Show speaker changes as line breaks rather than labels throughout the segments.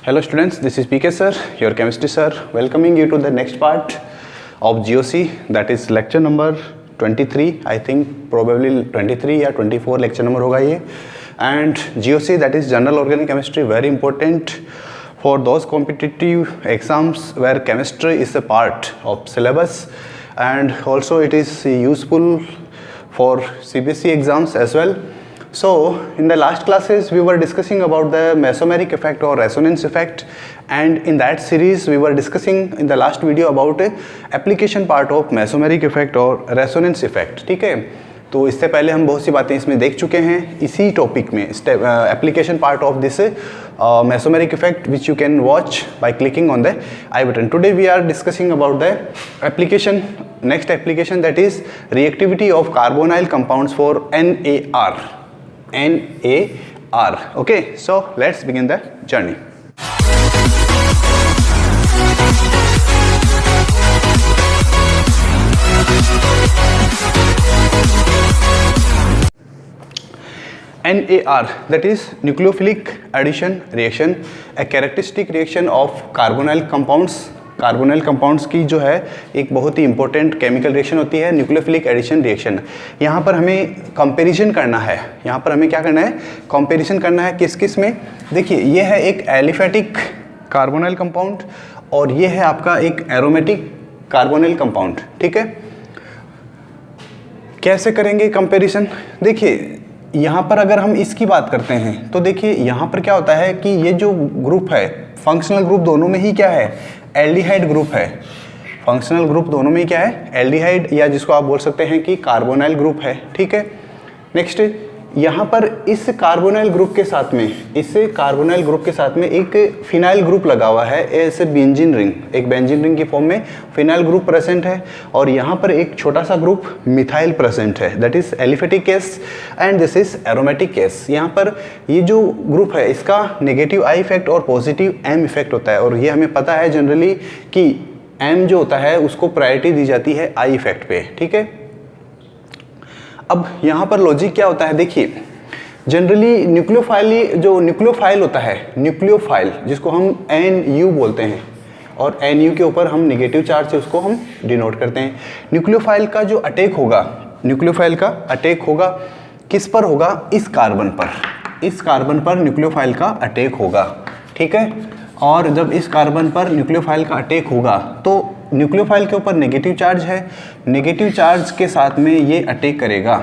Hello students, this is PK sir, your chemistry sir, welcoming you to the next part of GOC, that is lecture number 23. I think probably 23 या 24 lecture number होगा ये. And GOC, that is General Organic Chemistry, very important for those competitive exams where chemistry is a part of syllabus, and also it is useful for CBSE exams as well. So in the last classes we were discussing about the mesomeric effect or resonance effect, and in that series we were discussing in the last video about application part of mesomeric effect or resonance effect. ठीक है, तो इससे पहले हम बहुत सी बातें इसमें देख चुके हैं इसी टॉपिक में, application part of this mesomeric effect which you can watch by clicking on the I button. Today we are discussing about the application, next application, that is reactivity of carbonyl compounds for NAR. Okay, so let's begin the journey. NAR, that is nucleophilic addition reaction, a characteristic reaction of carbonyl compounds. Carbonyl compounds की जो है एक बहुत ही important chemical reaction होती है nucleophilic addition reaction. यहाँ पर हमें कंपैरिजन करना है, यहाँ पर हमें क्या करना है, कंपैरिजन करना है किस किस में. देखिए ये है एक एलिफेटिक कार्बोनाइल कंपाउंड और ये है आपका एक एरोमेटिक कार्बोनाइल कंपाउंड. ठीक है, कैसे करेंगे कंपैरिजन. देखिए यहाँ पर अगर हम इसकी बात करते हैं तो देखिए यहाँ पर क्या होता है कि ये जो ग्रुप है, फंक्शनल ग्रुप दोनों में ही क्या है, एल्डिहाइड ग्रुप है. फंक्शनल ग्रुप दोनों में क्या है, एल्डिहाइड, या जिसको आप बोल सकते हैं कि कार्बोनाइल ग्रुप है. ठीक है, नेक्स्ट यहाँ पर इस कार्बोनाइल ग्रुप के साथ में, इस कार्बोनाइल ग्रुप के साथ में एक फिनाइल ग्रुप लगा हुआ है, ऐसे बेंजीन रिंग, एक बेंजीन रिंग की फॉर्म में फिनाइल ग्रुप प्रेजेंट है, और यहाँ पर एक छोटा सा ग्रुप मिथाइल प्रेजेंट है, that is aliphatic case and this is aromatic case. यहाँ पर ये जो ग्रुप है इसका नेगेटिव आई इफेक्ट और पॉजिटिव एम इफेक्ट होता है, और ये हमें पता है जनरली कि एम जो होता है उसको प्रायोरिटी दी जाती है आई इफेक्ट पे. ठीक है, अब यहाँ पर लॉजिक क्या होता है, देखिए जनरली न्यूक्लियोफाइल होता है, न्यूक्लियोफाइल जिसको हम NU बोलते हैं, और NU के ऊपर हम नेगेटिव चार्ज से उसको हम डिनोट करते हैं. न्यूक्लियोफाइल का जो अटैक होगा, न्यूक्लियोफाइल का अटैक होगा किस पर होगा, इस कार्बन पर, इस कार्बन पर न्यूक्लियोफाइल का अटैक होगा. ठीक है, और जब इस कार्बन पर न्यूक्लियोफाइल का अटैक होगा तो न्यूक्लियोफाइल के ऊपर नेगेटिव चार्ज है, नेगेटिव चार्ज के साथ में ये अटैक करेगा.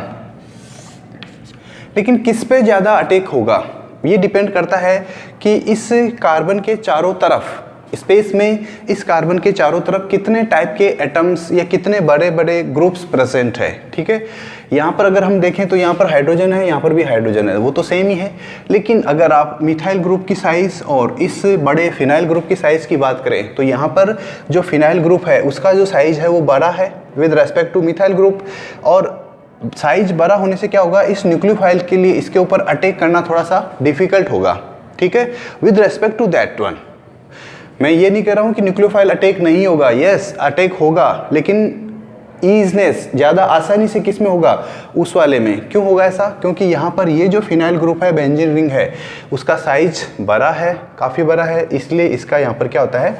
लेकिन किस पे ज़्यादा अटैक होगा ये डिपेंड करता है कि इस कार्बन के चारों तरफ स्पेस में, इस कार्बन के चारों तरफ कितने टाइप के एटम्स या कितने बड़े बड़े ग्रुप्स प्रेजेंट है. ठीक है, यहाँ पर अगर हम देखें तो यहाँ पर हाइड्रोजन है, यहाँ पर भी हाइड्रोजन है, वो तो सेम ही है. लेकिन अगर आप मिथाइल ग्रुप की साइज़ और इस बड़े फिनाइल ग्रुप की साइज़ की बात करें तो यहाँ पर जो फिनाइल ग्रुप है उसका जो साइज़ है वो बड़ा है with respect to methyl group, और साइज बड़ा होने से क्या होगा, इस न्यूक्लियोफाइल के लिए इसके ऊपर अटैक करना थोड़ा सा डिफिकल्ट होगा. ठीक है, with respect to that one. मैं ये नहीं कह रहा हूँ कि न्यूक्लियोफाइल अटैक नहीं होगा, यस अटैक होगा, लेकिन ईजनेस ज़्यादा आसानी से किस में होगा, उस वाले में. क्यों होगा ऐसा, क्योंकि यहाँ पर ये जो फिनाइल ग्रुप है, बेंजीन रिंग है, उसका साइज बड़ा है, काफ़ी बड़ा है, इसलिए इसका यहाँ पर क्या होता है,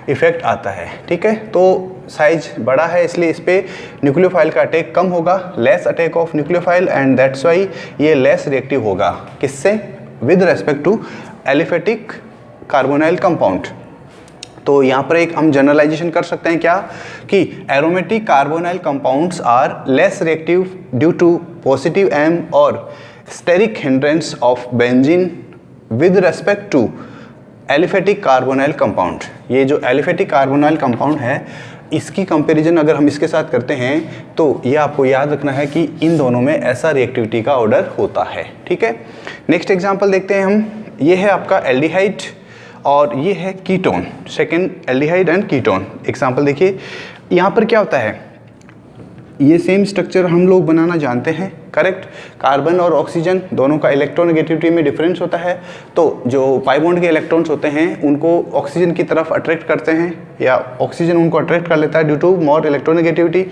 इफेक्ट आता है. ठीक है, तो साइज बड़ा है इसलिए इस पर न्यूक्लियोफाइल का अटैक कम होगा, less attack of nucleophile, and that's why ये लेस रिएक्टिव होगा. किससे, with respect to aliphatic carbonyl compound. तो यहाँ पर एक हम जनरलाइजेशन कर सकते हैं क्या, कि aromatic carbonyl compounds are less reactive due to positive M और steric hindrance of benzene with respect to aliphatic carbonyl compound. ये जो एलिफेटिक कार्बोनाइल कंपाउंड है इसकी कंपैरिजन अगर हम इसके साथ करते हैं तो ये आपको याद रखना है कि इन दोनों में ऐसा रिएक्टिविटी का ऑर्डर होता है. ठीक है, नेक्स्ट एग्जांपल देखते हैं हम. ये है आपका एल्डिहाइड और ये है ketone, second aldehyde and ketone. Example देखिए, यहाँ पर क्या होता है, ये सेम स्ट्रक्चर हम लोग बनाना जानते हैं, करेक्ट. कार्बन और ऑक्सीजन दोनों का इलेक्ट्रोनेगेटिविटी में डिफरेंस होता है, तो जो पाई बॉन्ड के इलेक्ट्रॉन्स होते हैं उनको ऑक्सीजन की तरफ अट्रैक्ट करते हैं, या ऑक्सीजन उनको अट्रैक्ट कर लेता है due to more electronegativity,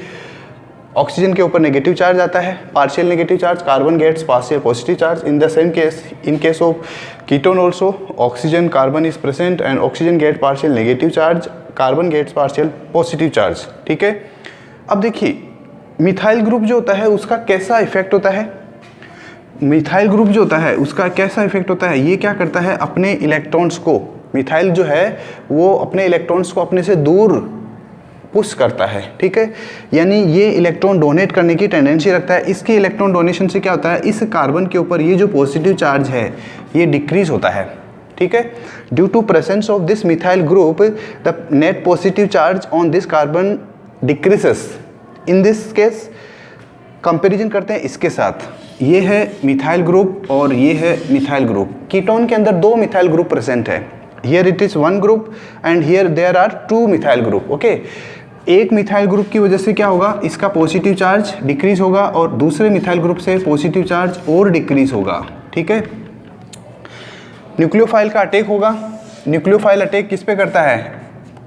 oxygen के ऊपर नेगेटिव चार्ज आता है, partial negative charge, carbon gets partial positive charge. In the same case in case of ketone also oxygen carbon is present and oxygen get partial negative charge, carbon gets partial positive charge. ठीक है, अब देखिए methyl group जो होता है उसका कैसा effect होता है, मिथाइल ग्रुप जो होता है उसका कैसा इफेक्ट होता है, ये क्या करता है अपने इलेक्ट्रॉन्स को, मिथाइल जो है वो अपने इलेक्ट्रॉन्स को अपने से दूर पुश करता है। ठीक है, यानी ये इलेक्ट्रॉन डोनेट करने की टेंडेंसी रखता है। इसके इलेक्ट्रॉन डोनेशन से क्या होता है, इस कार्बन के ऊपर ये जो पॉजिटिव चार्ज है ये डिक्रीज होता है। ठीक है, due to presence of this methyl group the net positive charge on this carbon decreases. In this case comparison करते हैं इसके साथ, ये है मिथाइल ग्रुप और ये है मिथाइल ग्रुप। कीटोन के अंदर दो मिथाइल ग्रुप प्रेजेंट है, here it is one group and here there are two methyl group. Okay, एक मिथाइल ग्रुप की वजह से क्या होगा, इसका पॉजिटिव चार्ज डिक्रीज होगा और दूसरे मिथाइल ग्रुप से पॉजिटिव चार्ज और डिक्रीज होगा। ठीक है, न्यूक्लियोफाइल का अटैक होगा। न्यूक्लियोफाइल अटैक किस पे करता है,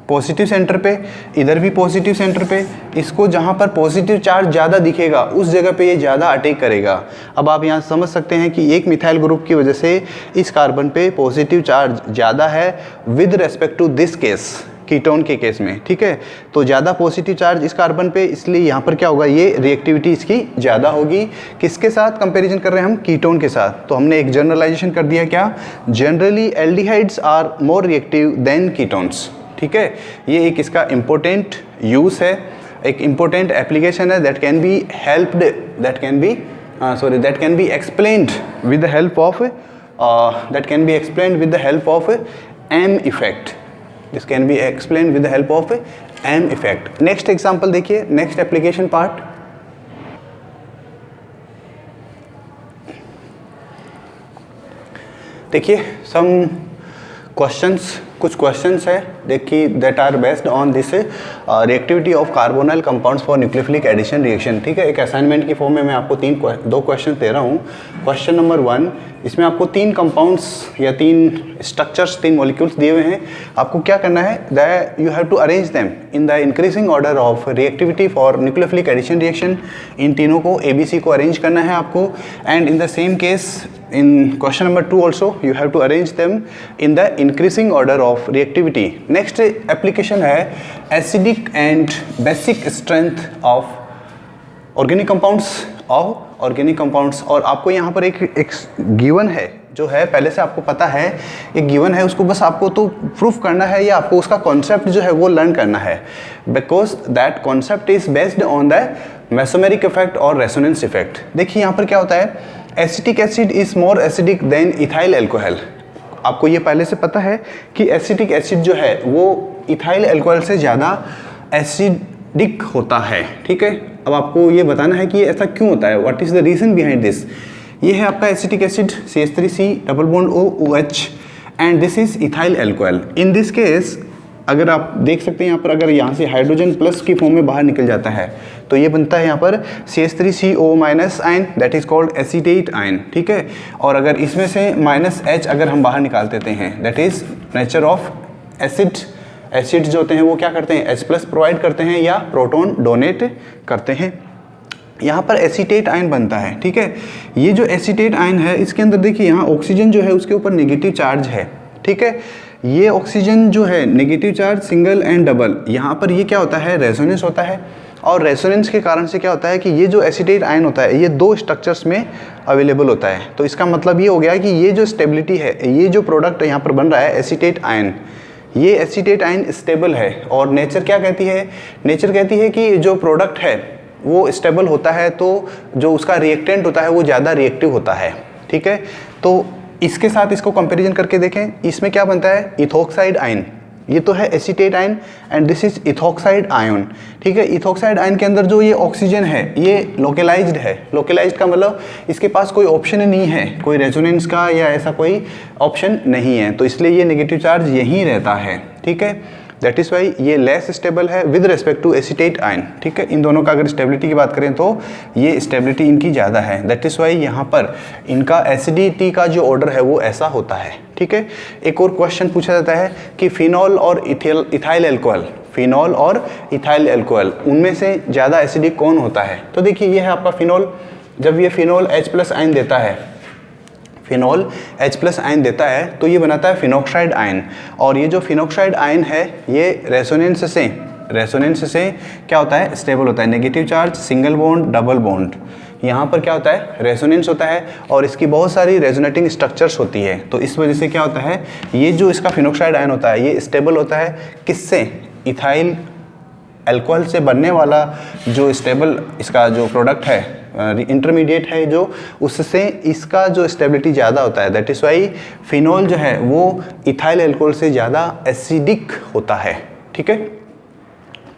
पॉजिटिव सेंटर पे, इधर भी पॉजिटिव सेंटर पे। इसको जहाँ पर पॉजिटिव चार्ज ज़्यादा दिखेगा उस जगह पे ये ज़्यादा अटैक करेगा। अब आप यहाँ समझ सकते हैं कि एक मिथाइल ग्रुप की वजह से इस कार्बन पे पॉजिटिव चार्ज ज़्यादा है with respect to this case, ketone के केस में। ठीक है, तो ज़्यादा पॉजिटिव चार्ज इस कार्बन पे, इसलिए यहाँ पर क्या होगा, ये रिएक्टिविटी इसकी ज़्यादा होगी। किसके साथ कंपैरिजन कर रहे हैं हम, कीटोन के साथ। तो हमने एक जनरलाइजेशन कर दिया, क्या, generally aldehydes are more reactive than ketones. ठीक है, ये एक इसका इम्पोर्टेंट यूज़ है, एक इम्पोर्टेंट एप्लीकेशन है that can be helped, that can be explained with the help of M effect. This can be explained with the help of M effect. Next example देखिए, next application part. देखिए some questions, कुछ questions है देखिए that are based on this reactivity of carbonyl compounds for nucleophilic addition reaction। ठीक है, एक assignment की form में मैं आपको दो क्वेश्चन दे रहा हूँ। क्वेश्चन नंबर 1, इसमें आपको 3 कंपाउंड्स या 3 स्ट्रक्चर्स, 3 मॉलिक्यूल्स दिए हुए हैं। आपको क्या करना है, that you have to arrange them in the increasing order of reactivity for nucleophilic addition reaction. इन तीनों को ABC को अरेंज करना है आपको। And in the same case in question number 2 also you have to arrange them in the increasing order of reactivity. Next application है acidic and basic strength of organic compounds और आपको यहाँ पर एक गिवन है जो है पहले से आपको पता है, एक गिवन है, उसको बस आपको तो प्रूफ करना है या आपको उसका कॉन्सेप्ट जो है वो लर्न करना है, because that concept is based on the mesomeric effect और रेजोनेंस इफेक्ट। देखिए यहाँ पर क्या होता है, acetic acid is more acidic then ethyl alcohol. आपको ये पहले से पता है कि एसिटिक एसिड जो है वो इथाइल एल्कोहल से ज़्यादा एसिडिक होता है। ठीक है, अब आपको ये बताना है कि ये ऐसा क्यों होता है, what is the reason behind this. ये है आपका acetic acid CH3C double bond OH and this is ethyl alcohol. In this case अगर आप देख सकते हैं यहाँ पर, अगर यहाँ से हाइड्रोजन प्लस की फॉर्म में बाहर निकल जाता है तो ये बनता है यहाँ पर CH3CO- ion, that is called acetate ion. ठीक है, और अगर इसमें से -H अगर हम बाहर निकाल देते हैं, that is nature of acid. Acids जो होते हैं वो क्या करते हैं, H+ प्रोवाइड करते हैं या प्रोटॉन डोनेट करते हैं। यहाँ पर एसीटेट आयन बनता है। ठीक है, ये जो एसीटेट आयन है इसके अंदर देखिए यहाँ ऑक्सीजन जो है उसके ऊपर नेगेटिव चार्ज है। ठीक है, ये ऑक्सीजन जो है negative charge single and double, यहाँ पर ये क्या होता है, रेजोनेंस होता है। और रेजोनेंस के कारण से क्या होता है कि ये जो एसीटेट आयन होता है ये 2 स्ट्रक्चर्स में अवेलेबल होता है। तो इसका मतलब ये हो गया कि ये जो स्टेबिलिटी है, ये जो प्रोडक्ट यहाँ पर बन रहा है एसीटेट आयन, ये एसीटेट आयन स्टेबल है। और नेचर क्या कहती है, नेचर कहती है कि जो प्रोडक्ट है वो स्टेबल होता है तो जो उसका रिएक्टेंट होता है वो ज़्यादा रिएक्टिव होता है। ठीक है, तो इसके साथ इसको कंपैरिजन करके देखें, इसमें क्या बनता है, इथोक्साइड आयन। ये तो है acetate ion and this is ethoxide ion. ठीक है, इथोक्साइड आयन के अंदर जो ये ऑक्सीजन है ये लोकेलाइज्ड है। लोकेलाइज्ड का मतलब इसके पास कोई ऑप्शन नहीं है, कोई रेजोनेंस का या ऐसा कोई ऑप्शन नहीं है, तो इसलिए ये नेगेटिव चार्ज यहीं रहता है। ठीक है, दैट इज़ वाई ये लेस स्टेबल है with respect to acetate ion. ठीक है, इन दोनों का अगर स्टेबिलिटी की बात करें तो ये स्टेबिलिटी इनकी ज़्यादा है। दैट इज़ वाई यहाँ पर इनका एसिडिटी का जो ऑर्डर है वो ऐसा होता है। ठीक है, एक और क्वेश्चन पूछा जाता है कि फिनॉल और इथाइल एल्कोहल, फिनॉल और इथाइल अल्कोहल, उनमें से ज़्यादा एसिडिक कौन होता है? तो देखिए ये है आपका फिनॉल। जब ये फिनॉल H+ आयन देता है, फिनॉल H+ आयन देता है तो ये बनाता है फिनॉक्साइड आयन। और ये जो फिनॉक्साइड आयन है ये रेजोनेंस से क्या होता है? स्टेबल होता है। Negative charge, single bond, double bond, यहाँ पर क्या होता है? रेजोनेंस होता है और इसकी बहुत सारी रेजोनेटिंग स्ट्रक्चर्स होती है। तो इस वजह से क्या होता है, ये जो इसका फिनॉक्साइड आयन होता है ये स्टेबल होता है। किससे? इथाइल अल्कोहल से बनने वाला जो स्टेबल इसका जो प्रोडक्ट है, इंटरमीडिएट है जो, उससे इसका जो स्टेबिलिटी ज़्यादा होता है। दैट इज़ वाई फिनॉल जो है वो इथाइल अल्कोहल से ज़्यादा एसिडिक होता है। ठीक है,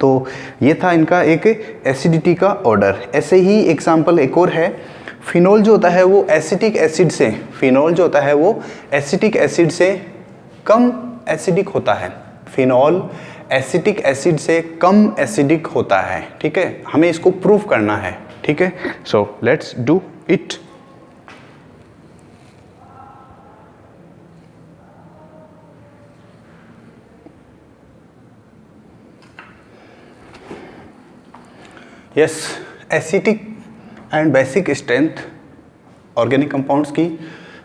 तो ये था इनका एक एसिडिटी का ऑर्डर। ऐसे ही एग्जाम्पल एक और है, फिनॉल जो होता है वो एसिटिक एसिड से, फिनॉल जो होता है वो एसिटिक एसिड से कम एसिडिक होता है। फिनॉल एसिटिक एसिड से कम एसिडिक होता है। ठीक है, हमें इसको प्रूव करना है। ठीक है, so let's do it. Yes, acetic and basic strength organic compounds की,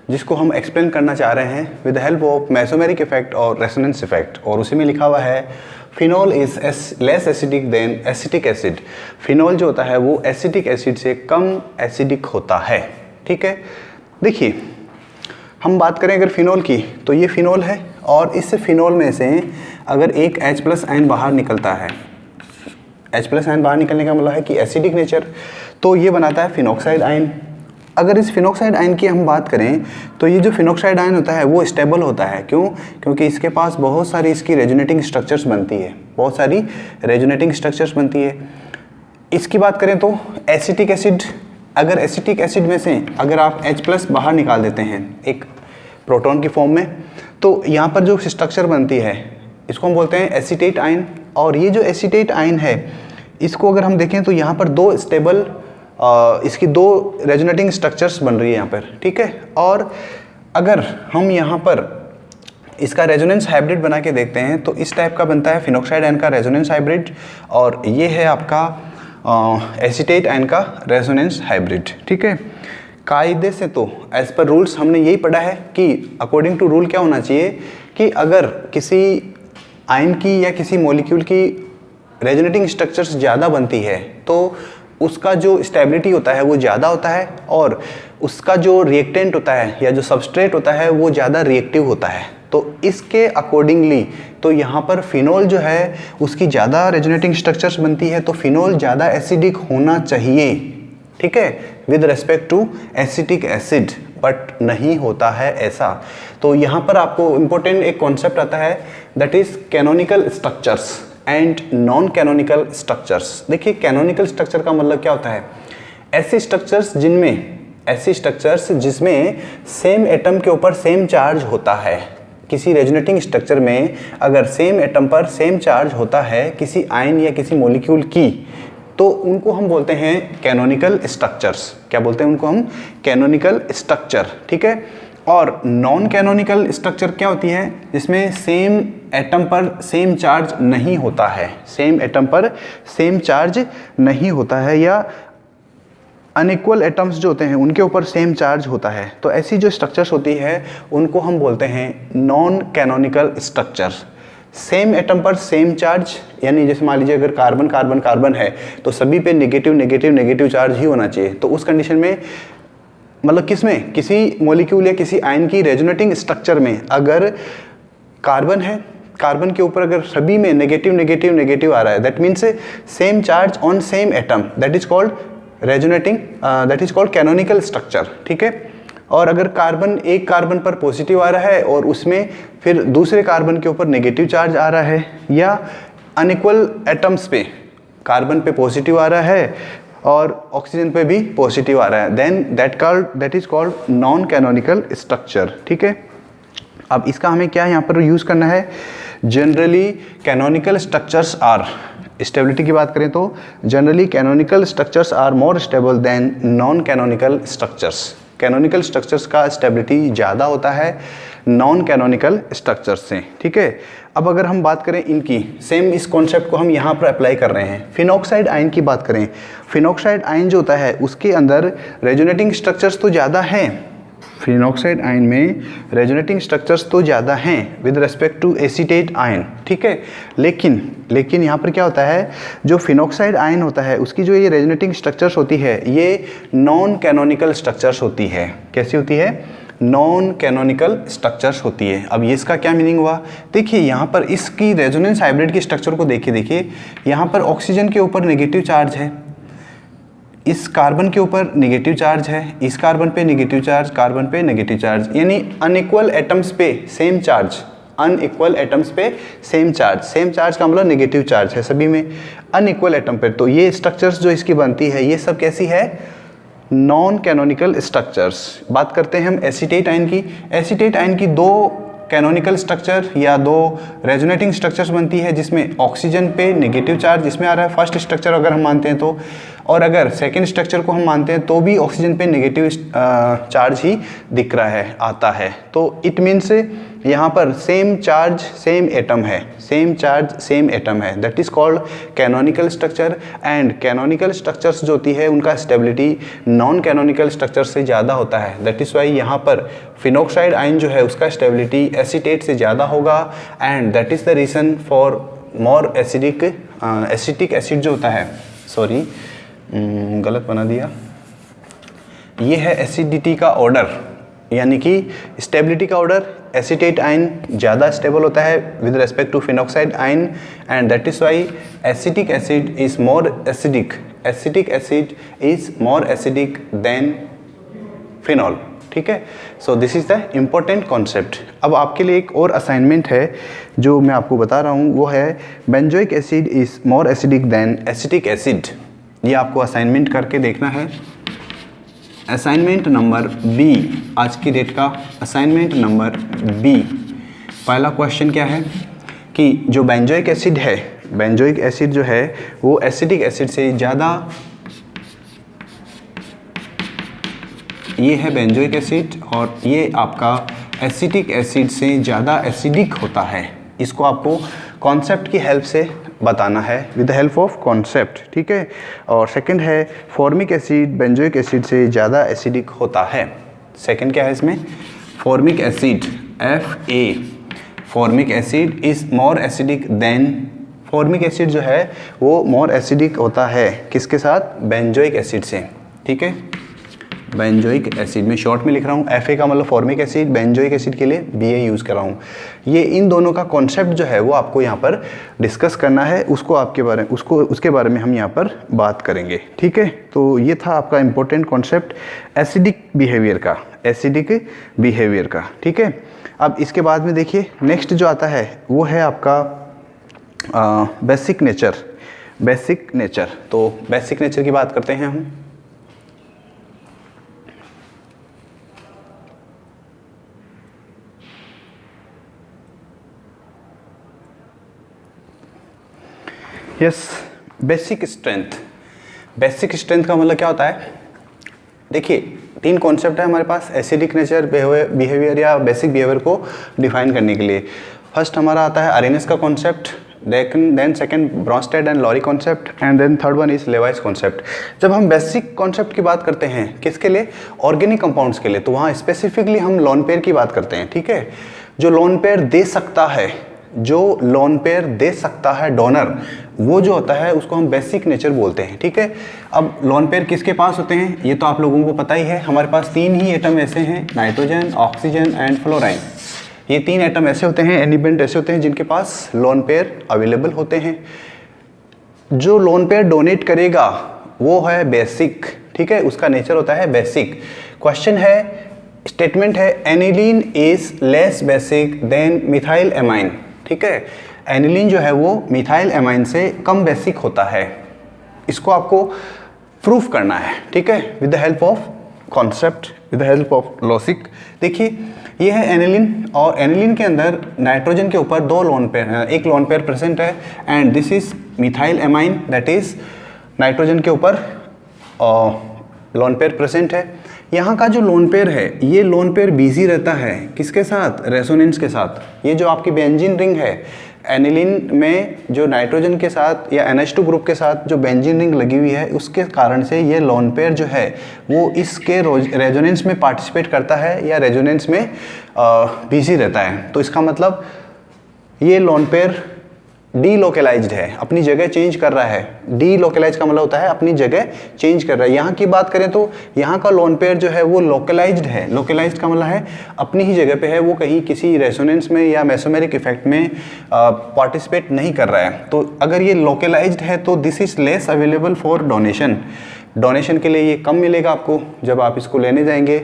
जिसको हम एक्सप्लेन करना चाह रहे हैं with the help of mesomeric effect और रेजोनेंस इफेक्ट। और उसी में लिखा हुआ है phenol is less acidic then acetic acid. Phenol जो होता है वो एसिटिक एसिड से कम एसिडिक होता है। ठीक है, देखिए हम बात करें अगर फिनॉल की, तो ये फिनॉल है और इस फिनॉल में से अगर एक H+ आयन बाहर निकलता है, H+ आयन बाहर निकलने का मतलब है कि एसिडिक नेचर, तो ये बनाता है फिनॉक्साइड आयन। अगर इस फिनॉक्साइड आयन की हम बात करें तो ये जो फिनॉक्साइड आयन होता है वो स्टेबल होता है। क्यों? क्योंकि इसके पास बहुत सारी इसकी रेजोनेटिंग स्ट्रक्चर्स बनती है, बहुत सारी रेजोनेटिंग स्ट्रक्चर्स बनती है। इसकी बात करें तो एसिटिक एसिड, अगर एसिटिक एसिड में से अगर आप H+ बाहर निकाल देते हैं एक प्रोटॉन की फॉर्म में, तो यहाँ पर जो स्ट्रक्चर बनती है इसको हम बोलते हैं एसीटेट आयन। और ये जो एसीटेट आयन है इसको अगर हम देखें तो यहाँ पर दो स्टेबल इसकी दो रेजोनेटिंग स्ट्रक्चर्स बन रही है यहाँ पर। ठीक है, और अगर हम यहाँ पर इसका रेजोनेंस हाइब्रिड बना के देखते हैं तो इस टाइप का बनता है फिनॉक्साइड आयन का रेजोनेंस हाइब्रिड, और ये है आपका एसीटेट आयन का रेजोनेंस हाइब्रिड। ठीक है, कायदे से तो एज पर रूल्स हमने यही पढ़ा है कि अकॉर्डिंग टू रूल क्या होना चाहिए कि अगर किसी आयन की या किसी मॉलिक्यूल की रेजोनेटिंग स्ट्रक्चर्स ज़्यादा बनती है तो उसका जो स्टेबिलिटी होता है वो ज़्यादा होता है, और उसका जो रिएक्टेंट होता है या जो सबस्ट्रेट होता है वो ज़्यादा रिएक्टिव होता है। तो इसके अकॉर्डिंगली तो यहाँ पर फिनॉल जो है उसकी ज़्यादा रेजोनेटिंग स्ट्रक्चर्स बनती है, तो फिनॉल ज़्यादा एसिडिक होना चाहिए। ठीक है, with respect to acetic acid, but नहीं होता है ऐसा। तो यहाँ पर आपको इम्पोर्टेंट एक कॉन्सेप्ट आता है, that is canonical structures and non canonical structures. देखिए कैनोनिकल स्ट्रक्चर का मतलब क्या होता है? ऐसे स्ट्रक्चर्स जिसमें सेम एटम के ऊपर सेम चार्ज होता है। किसी रेजोनेटिंग स्ट्रक्चर में अगर सेम एटम पर सेम चार्ज होता है किसी आयन या किसी मॉलिक्यूल की, तो उनको हम बोलते हैं कैनोनिकल स्ट्रक्चर्स। क्या बोलते हैं उनको हम? Canonical structure. ठीक है, और नॉन कैनोनिकल स्ट्रक्चर क्या होती है? जिसमें सेम एटम पर सेम चार्ज नहीं होता है, सेम एटम पर सेम चार्ज नहीं होता है, या अनइक्वल एटम्स जो होते हैं उनके ऊपर सेम चार्ज होता है। तो ऐसी जो स्ट्रक्चर्स होती है उनको हम बोलते हैं non canonical structure. Same atom पर सेम चार्ज, यानी जैसे मान लीजिए अगर कार्बन कार्बन कार्बन है तो सभी पे नेगेटिव नेगेटिव नेगेटिव चार्ज ही होना चाहिए। तो उस कंडीशन में मतलब किसमें? किसी मॉलिक्यूल या किसी आयन की रेजोनेटिंग स्ट्रक्चर में अगर कार्बन है, कार्बन के ऊपर अगर सभी में नेगेटिव नेगेटिव नेगेटिव आ रहा है, that means same charge on same atom, that is called resonating, that is called canonical structure. ठीक है, और अगर कार्बन एक कार्बन पर पॉजिटिव आ रहा है और उसमें फिर दूसरे कार्बन के ऊपर नेगेटिव चार्ज आ रहा है, या अनइक्वल एटम्स पे कार्बन पे पॉजिटिव आ रहा है और ऑक्सीजन पे भी पॉजिटिव आ रहा है, then that is called non canonical structure. ठीक है, अब इसका हमें क्या यहाँ पर यूज़ करना है? Generally canonical structures are, stability की बात करें तो generally canonical structures are more stable than non canonical structures. Canonical structures का स्टेबिलिटी ज़्यादा होता है नॉन कैनोनिकल स्ट्रक्चर्स से। ठीक है, अब अगर हम बात करें इनकी, सेम इस कॉन्सेप्ट को हम यहाँ पर अप्लाई कर रहे हैं। फिनॉक्साइड आयन की बात करें, फिनॉक्साइड आयन जो होता है उसके अंदर रेजोनेटिंग स्ट्रक्चर्स तो ज़्यादा हैं, फिनॉक्साइड आयन में रेजोनेटिंग स्ट्रक्चर्स तो ज़्यादा हैं with respect to acetate ion. ठीक है, लेकिन यहाँ पर क्या होता है, जो फिनॉक्साइड आयन होता है उसकी जो ये रेजोनेटिंग स्ट्रक्चर्स होती है ये नॉन कैनोनिकल स्ट्रक्चर्स होती है। कैसी होती है? नॉन कैनोनिकल स्ट्रक्चर्स होती है। अब ये इसका क्या मीनिंग हुआ? देखिए यहाँ पर इसकी रेजोनेंस हाइब्रिड की स्ट्रक्चर को देखिए यहाँ पर ऑक्सीजन के ऊपर नेगेटिव चार्ज है, इस कार्बन के ऊपर नेगेटिव चार्ज है, इस कार्बन पे नेगेटिव चार्ज, कार्बन पे नेगेटिव चार्ज, यानी अनइक्वल एटम्स पे सेम चार्ज, अनइक्वल एटम्स पे सेम चार्ज। सेम चार्ज का मतलब नेगेटिव चार्ज है सभी में, अनइक्वल एटम पे। तो ये स्ट्रक्चर्स जो इसकी बनती है ये सब कैसी है? Non canonical structures. बात करते हैं हम एसीटेट आयन की। एसीटेट आयन की दो कैनोनिकल स्ट्रक्चर या दो रेजोनेटिंग स्ट्रक्चर्स बनती है जिसमें ऑक्सीजन पे नेगेटिव चार्ज इसमें आ रहा है, फर्स्ट स्ट्रक्चर अगर हम मानते हैं तो, और अगर सेकंड स्ट्रक्चर को हम मानते हैं तो भी ऑक्सीजन पे नेगेटिव चार्ज ही दिख रहा है, आता है। तो इट मीन्स यहाँ पर सेम चार्ज सेम एटम है, सेम चार्ज सेम एटम है, that is called canonical structure. And canonical structures जो होती है उनका स्टेबिलिटी नॉन कैनोनिकल स्ट्रक्चर से ज़्यादा होता है। दैट इज़ वाई यहाँ पर फिनॉक्साइड आयन जो है उसका स्टेबिलिटी एसीटेट से ज़्यादा होगा, and that is the reason for more acidic, acetic acid जो होता है, सॉरी गलत बना दिया, ये है एसिडिटी का ऑर्डर, यानी कि स्टेबिलिटी का ऑर्डर। एसीटेट आयन ज़्यादा स्टेबल होता है with respect to phenoxide ion, and that is why acetic acid is more acidic, acetic acid is more acidic than phenol. ठीक है, so this is the important concept. अब आपके लिए एक और असाइनमेंट है जो मैं आपको बता रहा हूँ, वो है benzoic acid is more acidic then acetic acid. ये आपको असाइनमेंट करके देखना है। असाइनमेंट नंबर बी, आज की डेट का असाइनमेंट नंबर बी, पहला क्वेश्चन क्या है कि जो बेंजोइक एसिड है, बेंजोइक एसिड जो है वो एसिटिक एसिड से ज़्यादा, ये है बेंजोइक एसिड और ये आपका एसिटिक एसिड से ज़्यादा एसिडिक होता है। इसको आपको कॉन्सेप्ट की हेल्प से बताना है, with the help of concept. ठीक है, और सेकंड है फॉर्मिक एसिड बेंजोइक एसिड से ज़्यादा एसिडिक होता है। सेकंड क्या है इसमें? Formic acid, Fa, formic acid is more acidic then, formic acid जो है वो मोर एसिडिक होता है किसके साथ? बेंजोइक एसिड से। ठीक है, बेंजोइक एसिड में शॉर्ट में लिख रहा हूँ, Fa का मतलब फॉर्मिक एसिड, बेंजोइक एसिड के लिए Ba यूज़ कर रहा हूँ। ये इन दोनों का कॉन्सेप्ट जो है वो आपको यहाँ पर डिस्कस करना है, उसको आपके बारे में उसके बारे में हम यहाँ पर बात करेंगे। ठीक है, तो ये था आपका इम्पोर्टेंट कॉन्सेप्ट एसिडिक बिहेवियर का, एसिडिक बिहेवियर का। ठीक है, अब इसके बाद में देखिए नेक्स्ट जो आता है वो है आपका बेसिक नेचर। बेसिक नेचर, तो बेसिक नेचर की बात करते हैं हम। Yes, basic strength. Basic strength का मतलब क्या होता है? देखिए तीन कॉन्सेप्ट है हमारे पास एसिडिक नेचर बिहेवियर या बेसिक बिहेवियर को डिफाइन करने के लिए। फर्स्ट हमारा आता है अरेनियस का concept, then second Bronsted and Lowry concept, and then third one is Lewis concept. जब हम बेसिक कॉन्सेप्ट की बात करते हैं किसके लिए? ऑर्गेनिक कंपाउंड्स के लिए, तो वहाँ स्पेसिफिकली हम लोन पेयर की बात करते हैं। ठीक है, जो लोन पेयर दे सकता है, जो लोन पेयर दे सकता है डोनर, वो जो होता है उसको हम बेसिक नेचर बोलते हैं। ठीक है, अब लोन पेयर किसके पास होते हैं ये तो आप लोगों को पता ही है। हमारे पास तीन ही एटम ऐसे हैं, नाइट्रोजन, ऑक्सीजन एंड फ्लोराइन। ये तीन एटम ऐसे होते हैं, एलिमेंट ऐसे होते हैं जिनके पास लोन पेयर अवेलेबल होते हैं। जो लोन पेयर डोनेट करेगा वो है बेसिक। ठीक है, उसका नेचर होता है बेसिक। क्वेश्चन है, स्टेटमेंट है aniline is less basic than methyl amine. ठीक है, एनिलीन जो है वो मिथाइल एमाइन से कम बेसिक होता है। इसको आपको प्रूफ करना है। ठीक है, with the help of concept, with the help of logic. देखिए ये है एनिलीन, और एनिलीन के अंदर नाइट्रोजन के ऊपर दो लोन पेयर, एक लोन पेयर प्रेजेंट है, and this is methyl amine, that is nitrogen के ऊपर लोन पेयर प्रेजेंट है। यहाँ का जो लोन पेयर है, ये लोन पेयर बिजी रहता है किसके साथ? रेजोनेंस के साथ। ये जो आपकी बेंजीन रिंग है, एनिलीन में जो नाइट्रोजन के साथ या NH2 ग्रुप के साथ जो बेंजीन रिंग लगी हुई है, उसके कारण से ये लोन पेयर जो है वो इसके रेजोनेंस में पार्टिसिपेट करता है या रेजोनेंस में बिजी रहता है। तो इसका मतलब ये लोन पेयर डीलोकेलाइज्ड है, अपनी जगह चेंज कर रहा है। डीलोकेलाइज का मतलब होता है अपनी जगह चेंज कर रहा है। यहाँ की बात करें तो यहाँ का लोन पेयर जो है वो लोकेलाइज्ड है। लोकेलाइज्ड का मतलब है अपनी ही जगह पे है, वो कहीं किसी रेजोनेंस में या मेसोमेरिक इफेक्ट में पार्टिसिपेट नहीं कर रहा है। तो अगर ये लोकेलाइज्ड है तो this is less available for donation. Donation के लिए ये कम मिलेगा आपको जब आप इसको लेने जाएंगे।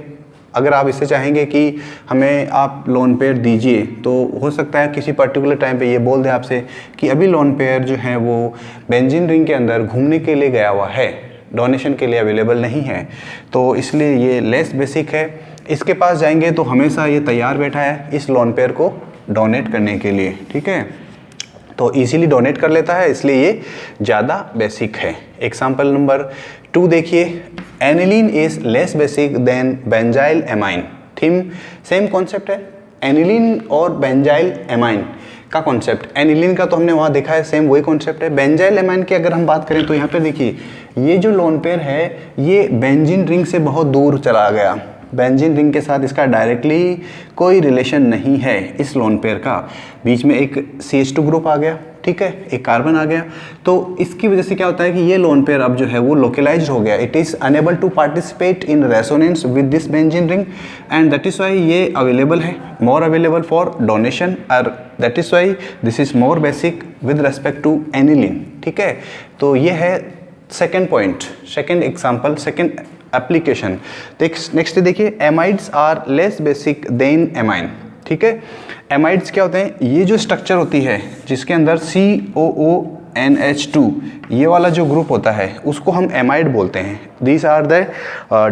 अगर आप इससे चाहेंगे कि हमें आप लोन पेयर दीजिए, तो हो सकता है किसी पर्टिकुलर टाइम पे ये बोल दे आपसे कि अभी लोन पेयर जो है वो बेंजीन रिंग के अंदर घूमने के लिए गया हुआ है, डोनेशन के लिए अवेलेबल नहीं है, तो इसलिए ये लेस बेसिक है। इसके पास जाएंगे तो हमेशा ये तैयार बैठा है इस लोन पेयर को डोनेट करने के लिए, ठीक है। तो इजीली डोनेट कर लेता है, इसलिए ये ज़्यादा बेसिक है। एग्जाम्पल नंबर 2 देखिए, aniline is less basic than benzyl amine. Theme same concept है, एनिलीन और बेंजाइल एमाइन का कॉन्सेप्ट। एनिलीन का तो हमने वहाँ देखा है, सेम वही कॉन्सेप्ट है। बेंजाइल एमाइन की अगर हम बात करें तो यहाँ पे देखिए, ये जो लोन पेयर है ये बेंजीन रिंग से बहुत दूर चला गया। बेंजीन रिंग के साथ इसका डायरेक्टली कोई रिलेशन नहीं है इस लोन पेयर का। बीच में एक CH2 ग्रुप आ गया, ठीक है, एक कार्बन आ गया, तो इसकी वजह से क्या होता है कि ये लोन पेयर अब जो है वो लोकेलाइज्ड हो गया। It is unable to participate in resonance with this benzene ring and that is why ये अवेलेबल है, मोर अवेलेबल फॉर डोनेशन, और that is why this is more basic with respect to aniline, ठीक है। तो ये है second point, second example, second application. Next देखिए, amides are less basic than amine, ठीक है। एमाइड्स क्या होते हैं? ये जो स्ट्रक्चर होती है जिसके अंदर COONH2 ये वाला जो ग्रुप होता है उसको हम एमाइड बोलते हैं। These are the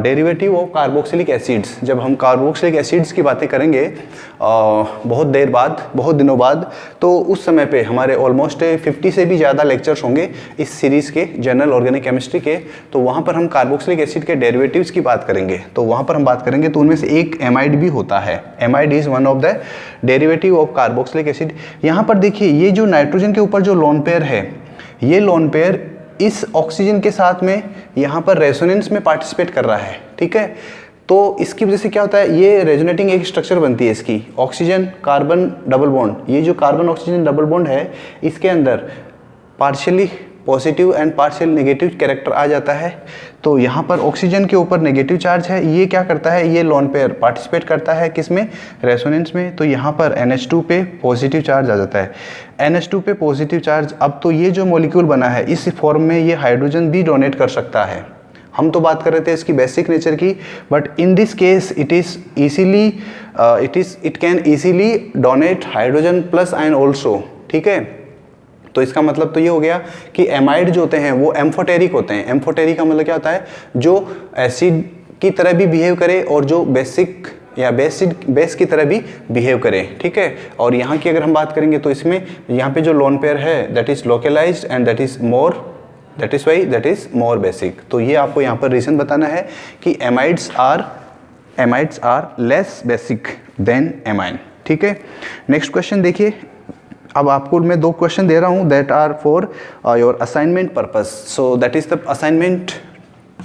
derivative of carboxylic acids. जब हम कार्बोक्सिलिक एसिड्स की बातें करेंगे बहुत देर बाद, बहुत दिनों बाद, तो उस समय पे हमारे ऑलमोस्ट 50 से भी ज़्यादा लेक्चर्स होंगे इस सीरीज़ के जनरल ऑर्गेनिक केमिस्ट्री के। तो वहाँ पर हम कार्बोक्सिलिक एसिड के डेरिवेटिव्स की बात करेंगे, तो वहाँ पर हम बात करेंगे तो उनमें से एक एमाइड भी होता है। Amide is one of the derivative of carboxylic acid. यहाँ पर देखिए, ये जो नाइट्रोजन के ऊपर जो लोन पेयर है, ये लोन पेयर इस ऑक्सीजन के साथ में यहाँ पर रेजोनेंस में पार्टिसिपेट कर रहा है, ठीक है। तो इसकी वजह से क्या होता है, ये रेजोनेटिंग एक स्ट्रक्चर बनती है इसकी, ऑक्सीजन कार्बन डबल बॉन्ड। ये जो कार्बन ऑक्सीजन डबल बॉन्ड है, इसके अंदर partially positive and partial negative character आ जाता है। तो यहाँ पर ऑक्सीजन के ऊपर नेगेटिव चार्ज है, ये क्या करता है, ये लोन पेयर पार्टिसिपेट करता है किसमें, रेजोनेंस में। तो यहाँ पर NH2 पे पॉजिटिव चार्ज आ जाता है, NH2 पे पॉजिटिव चार्ज। अब तो ये जो मॉलिक्यूल बना है इस फॉर्म में ये हाइड्रोजन भी डोनेट कर सकता है। हम तो बात कर रहे थे इसकी बेसिक नेचर की, but in this case it is easily it can easily donate hydrogen plus ion also, ठीक है। तो इसका मतलब तो ये हो गया कि एमाइड जो होते हैं वो एम्फोटेरिक होते हैं। एम्फोटेरिक का मतलब क्या होता है, जो एसिड की तरह भी बिहेव करे और जो बेसिक या बेस की तरह भी बिहेव करे, ठीक है। और यहाँ की अगर हम बात करेंगे तो इसमें यहाँ पे जो लोन पेयर है that is localised and that is more basic. तो ये आपको यहाँ पर रीजन बताना है कि amides are less basic than amine, ठीक है। नेक्स्ट क्वेश्चन देखिए, अब आपको मैं 2 क्वेश्चन दे रहा हूँ that are for your assignment purpose. So that is the assignment,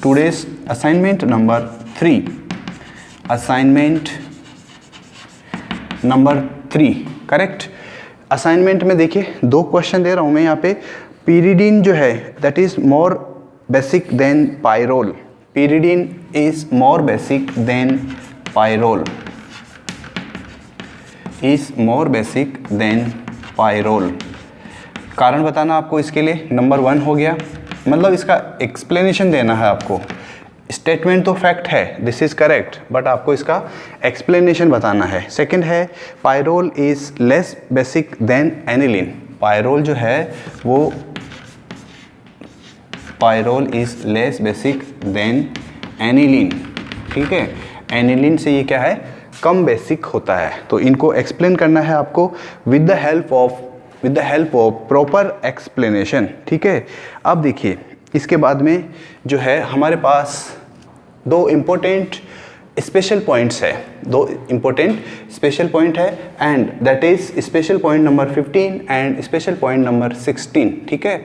today's assignment number 3। Assignment number 3 correct. Assignment में देखिए 2 क्वेश्चन दे रहा हूँ मैं यहाँ पे। pyridine जो है that is more basic than pyrrole. pyridine is more basic than pyrrole, is more basic than pyrrole. कारण बताना आपको इसके लिए, नंबर 1 हो गया, मतलब इसका एक्सप्लेनेशन देना है आपको। स्टेटमेंट तो फैक्ट है, दिस इज करेक्ट, बट आपको इसका एक्सप्लेनेशन बताना है। सेकंड है pyrrole is less basic than aniline. Pyrrole जो है वो pyrrole is less basic than aniline, ठीक है। एनिलीन से ये क्या है, कम बेसिक होता है। तो इनको एक्सप्लेन करना है आपको with the help of proper explanation, ठीक है। अब देखिए इसके बाद में जो है हमारे पास 2 इम्पोर्टेंट स्पेशल पॉइंट्स है, 2 इंपॉर्टेंट स्पेशल पॉइंट है, and that is special point number 15 and special point number 16। ठीक है,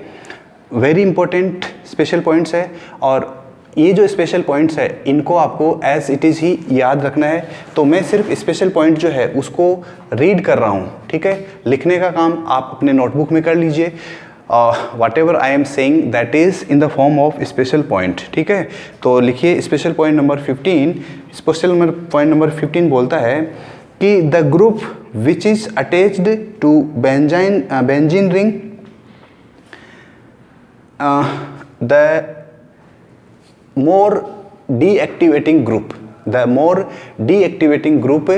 वेरी इंपॉर्टेंट स्पेशल पॉइंट्स है, और ये जो स्पेशल पॉइंट्स है इनको आपको एज इट इज़ ही याद रखना है। तो मैं सिर्फ स्पेशल पॉइंट जो है उसको रीड कर रहा हूँ, ठीक है। लिखने का काम आप अपने नोटबुक में कर लीजिए। whatever I am saying that is in the form of special point, ठीक है। तो लिखिए special point number 15। Special point number 15 बोलता है कि the group which is attached to benzene ring the more deactivating group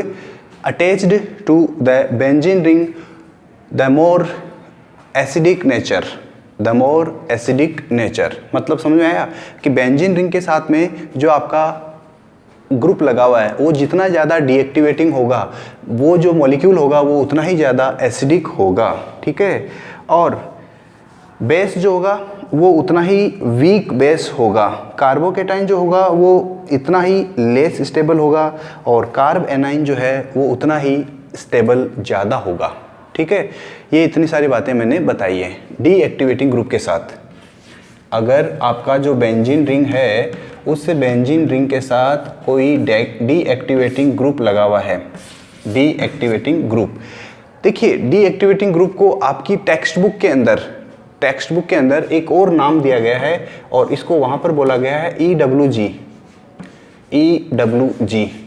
attached to the benzene ring, the more acidic nature, मतलब समझ में आया कि बेंजीन रिंग के साथ में जो आपका ग्रुप लगा हुआ है वो जितना ज़्यादा डीएक्टिवेटिंग होगा, वो जो मॉलिक्यूल होगा वो उतना ही ज़्यादा एसिडिक होगा, ठीक है। और बेस जो होगा वो उतना ही वीक बेस होगा, कार्बोकेटाइन जो होगा वो इतना ही लेस स्टेबल होगा, और कार्ब एनाइन जो है वो उतना ही स्टेबल ज़्यादा होगा, ठीक है। ये इतनी सारी बातें मैंने बताई है डीएक्टिवेटिंग ग्रुप के साथ। अगर आपका जो बेंजीन रिंग है उस बेंजीन रिंग के साथ कोई डीएक्टिवेटिंग ग्रुप लगा हुआ है, डीएक्टिवेटिंग ग्रुप, देखिए डीएक्टिवेटिंग ग्रुप को आपकी टेक्स्ट बुक के अंदर एक और नाम दिया गया है, और इसको वहां पर बोला गया है EWG,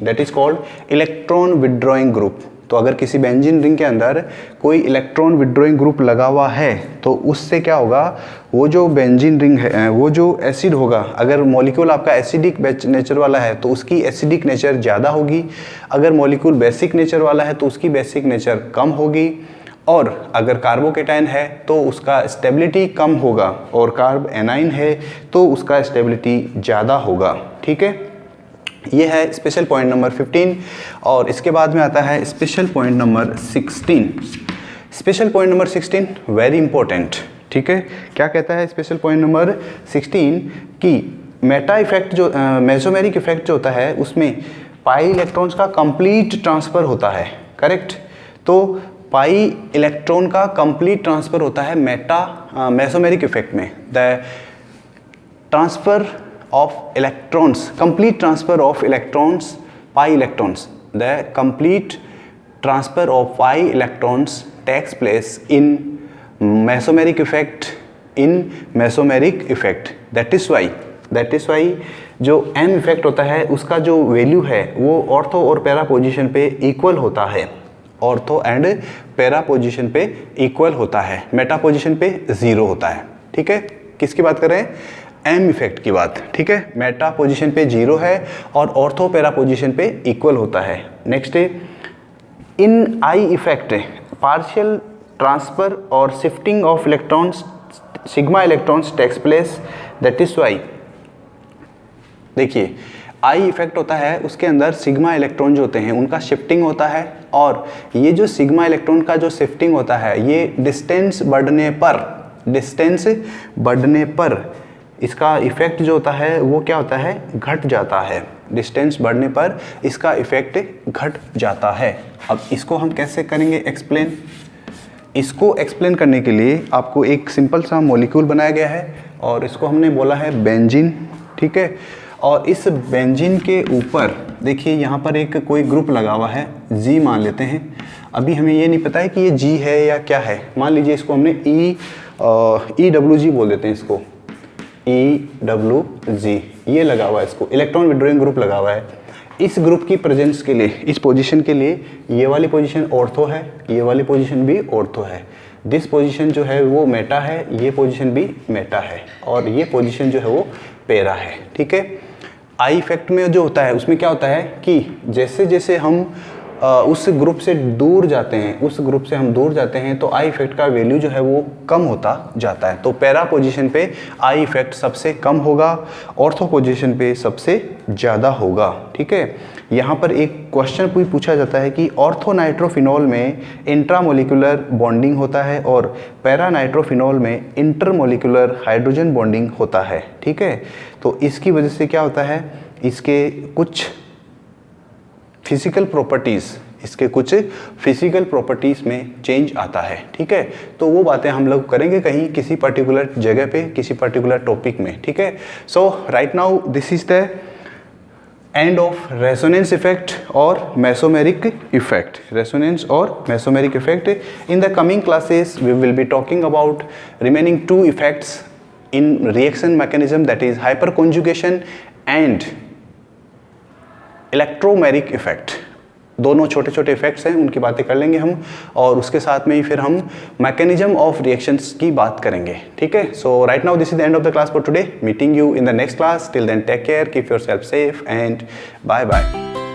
that is called electron withdrawing group. तो अगर किसी बेंजीन रिंग के अंदर कोई इलेक्ट्रॉन विड्रॉइंग ग्रुप लगा हुआ है तो उससे क्या होगा, वो जो बेंजीन रिंग है, वो जो एसिड होगा, अगर मॉलिक्यूल आपका एसिडिक नेचर वाला है तो उसकी एसिडिक नेचर ज़्यादा होगी, अगर मॉलिक्यूल बेसिक नेचर वाला है तो उसकी बेसिक नेचर कम होगी, और अगर कार्बोकेटाइन है तो उसका स्टेबिलिटी कम होगा, और कार्ब एनाइन है तो उसका स्टेबिलिटी ज़्यादा होगा, ठीक है। ये है स्पेशल पॉइंट नंबर 15, और इसके बाद में आता है special point number 16। Special point number 16 very important, ठीक है। क्या कहता है स्पेशल पॉइंट नंबर 16 कि मेटा इफेक्ट जो मेसोमेरिक इफेक्ट जो होता है उसमें पाई इलेक्ट्रॉन्स का कंप्लीट ट्रांसफ़र होता है, करेक्ट। तो पाई इलेक्ट्रॉन का कंप्लीट ट्रांसफ़र होता है मेसोमेरिक इफेक्ट में। The transfer of electrons, complete transfer of electrons, pi electrons, the complete transfer of pi electrons takes place in mesomeric effect, that is why जो m effect होता है उसका जो value है वो ऑर्थो और पैरा पोजीशन पे इक्वल होता है, ऑर्थो एंड पैरा पोजीशन पे इक्वल होता है, मेटा पोजीशन पे 0 होता है, ठीक है। किसकी बात कर रहे हैं, एम इफेक्ट की बात, ठीक है। मेटा पोजीशन पे 0 है और ऑर्थो पैरा पोजीशन पे इक्वल होता है। Next in I effect partial transfer और shifting of electrons, sigma electrons takes place, that is why. देखिए आई इफेक्ट होता है उसके अंदर सिग्मा इलेक्ट्रॉन जो होते हैं उनका शिफ्टिंग होता है, और ये जो सिग्मा इलेक्ट्रॉन का जो शिफ्टिंग होता है ये डिस्टेंस बढ़ने पर इसका इफेक्ट जो होता है वो क्या होता है, घट जाता है। डिस्टेंस बढ़ने पर इसका इफेक्ट घट जाता है। अब इसको हम कैसे करेंगे एक्सप्लेन, इसको एक्सप्लेन करने के लिए आपको एक सिंपल सा मॉलिक्यूल बनाया गया है और इसको हमने बोला है बेंजीन, ठीक है। और इस बेंजीन के ऊपर देखिए यहाँ पर एक कोई ग्रुप लगा हुआ है, जी मान लेते हैं। अभी हमें ये नहीं पता है कि ये जी है या क्या है, मान लीजिए इसको हमने EWG बोल देते हैं, इसको EWG ये लगा हुआ है, इसको इलेक्ट्रॉन विड्रॉइंग ग्रुप लगा हुआ है। इस ग्रुप की प्रेजेंस के लिए, इस पोजीशन के लिए ये वाली पोजीशन ऑर्थो है, ये वाली पोजीशन भी ऑर्थो है। दिस पोजीशन जो है वो मेटा है, ये पोजीशन भी मेटा है, और ये पोजीशन जो है वो पैरा है, ठीक है। आई इफेक्ट में जो होता है उसमें क्या होता है कि जैसे जैसे हम उस ग्रुप से दूर जाते हैं, तो आई इफेक्ट का वैल्यू जो है वो कम होता जाता है। तो पैरा पोजीशन पे आई इफेक्ट सबसे कम होगा, ऑर्थो पोजीशन पे सबसे ज़्यादा होगा, ठीक है। यहाँ पर एक क्वेश्चन पूछा जाता है कि ऑर्थो नाइट्रोफिनॉल में इंट्रामोलिकुलर बॉन्डिंग होता है और पैरा नाइट्रोफिनॉल में इंटरमोलिकुलर हाइड्रोजन बॉन्डिंग होता है, ठीक है। तो इसकी वजह से क्या होता है, इसके कुछ फिजिकल प्रॉपर्टीज़, इसके कुछ फिजिकल प्रॉपर्टीज़ में चेंज आता है, ठीक है। तो वो बातें हम लोग करेंगे कहीं किसी पर्टिकुलर जगह पे, किसी पर्टिकुलर टॉपिक में, ठीक है। So right now this is the end of resonance effect और मेसोमेरिक इफेक्ट, रेजोनेंस और mesomeric effect. In the coming classes we will be talking about remaining 2 effects in reaction mechanism, that is hyperconjugation and electromeric effect. दोनों छोटे छोटे effects हैं, उनकी बातें कर लेंगे हम, और उसके साथ में ही फिर हम मैकेनिज्म ऑफ रिएक्शंस की बात करेंगे, ठीक है। So right now this is the end of the class for today. Meeting you in the next class. Till then take care, keep yourself safe and bye bye.